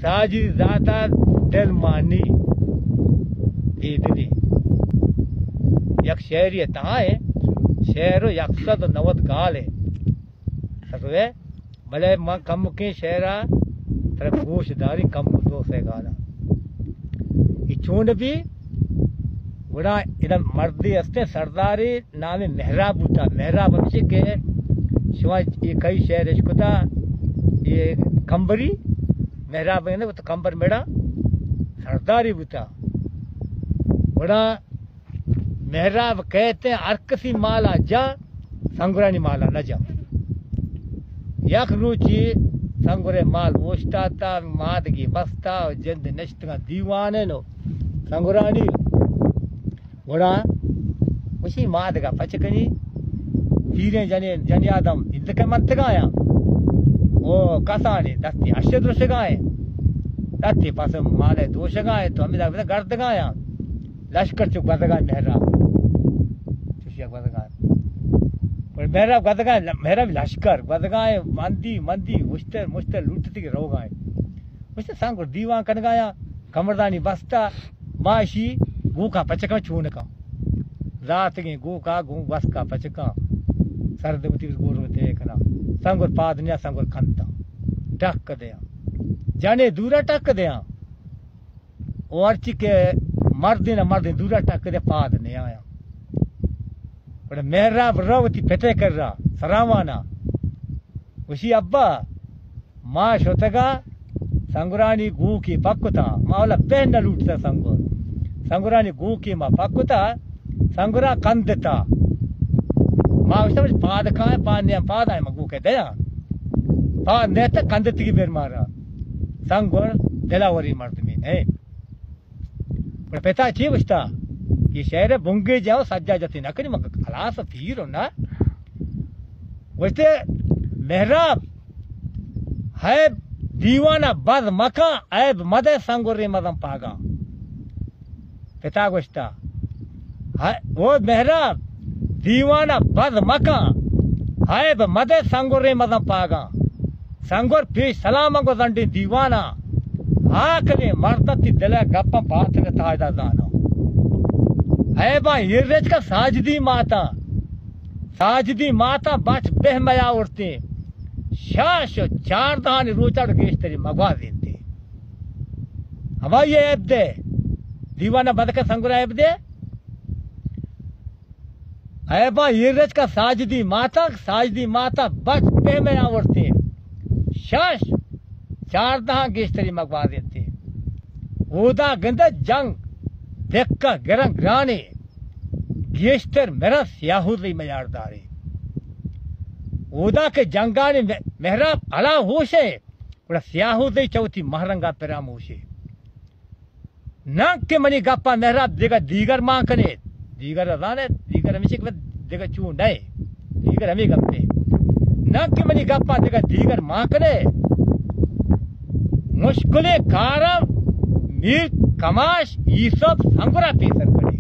ساجی ذاتا دل مانی ایدنی یک شہری تہاں ہے شہر 190 گال ہے سکوے بلے ماں کم کے شہرہ تر گوش داری کم 200 گالا یہ چونڈ بھی بڑا ادھا مردی استے سرداری نامی محراب ہوتا محراب ہمشے کے شما یہ کئی شہر اشکتا یہ کمبری محراب ہے وہ تو کمبر میڑا سرداری ہوتا بڑا محراب کہتے ہیں ارکسی مالا جا سنگرانی مالا نہ جا یک روچی سنگرے مال وشتا تا مادگی بستا جند نشتگا دیوانے نو سنگرانی بڑا اسی مادگا پچکنی تیریں جنی آدم اندکے منتگایا وہ کسانی دستی اشد رشگائیں دستی پاس مالے دوشگائیں تو ہمیں دکھتا گردگایا لشکر چک بدگائیں محراب چوشی ایک بدگائیں محراب گدگائیں محراب لشکر بدگائیں مندی مشتر لوٹتی کے رو گائیں مشتر سانگر دیوان کنگایا کمردانی بستا معاشی گو کا پچکا چونکا ذات گئی گو کا گو بس کا پچکا سرد بتی گور ہوتے ایکنا سانگر پادنیا سانگر کھنتا ٹک دیا جانے دورا ٹک دیا ورچی کے مردین دورا ٹک دے پاد نہیں آیا بڑا محراب روتی پتے کر رہا سراوانا اسی ابا ماں شوتگا سنگرانی گو کی پکتا ماولا پہن نہ لوٹتا سنگرانی گو کی ماں پکتا سنگرا کندتا ماں اس سمجھ پاد کھائے پاد آئے ماں گو کہتے ہیں پاد نیتا کندتی کی بیر مارا سنگر دلاوری مرد میں نہیں بڑا پیتا چی بچتا یہ شہر بنگے جاؤ سجا جاتی نہ کنی مگر خلاص پھیر ہونا ویسے محراب ہے دیوانہ بد مکان عیب مدے سنگوری مدم پاگا پتا گوشتا وہ محراب دیوانہ بد مکان عیب مدے سنگوری مدم پاگا سنگور پیش سلام کو زنڈی دیوانہ آکلی مردتی دلے گپا پاتنے تاجدہ دانا عیبا ہررج کا ساجدی ماتا بچ بہ میا اڑتے شاش چار دہانی روچاڑ گیشتری مگوا دیتے ہمائی عیب دے دیوانہ بد کا سنگر عیب دے عیبا ہررج کا ساجدی ماتا بچ بہ میا اڑتے شاش چار دہاں گیشتری مگوا دیتے اودا گندہ جنگ دکا گرن گرانے گیشتر میرا سیاہوزی میار دارے اودا کے جنگانے محراب علا ہوشے بڑا سیاہوزی چوتی مہرنگا پیرام ہوشے ناک کے منی گپا محراب دیگر ماں کنے دیگر ازانے دیگر ہمیشہ کے دیگر چون نئے دیگر ہمیں گپے ناک کے منی گپا دیگر ماں کنے مشکل کارم میر کماش یہ سب سنگرا پیسر کری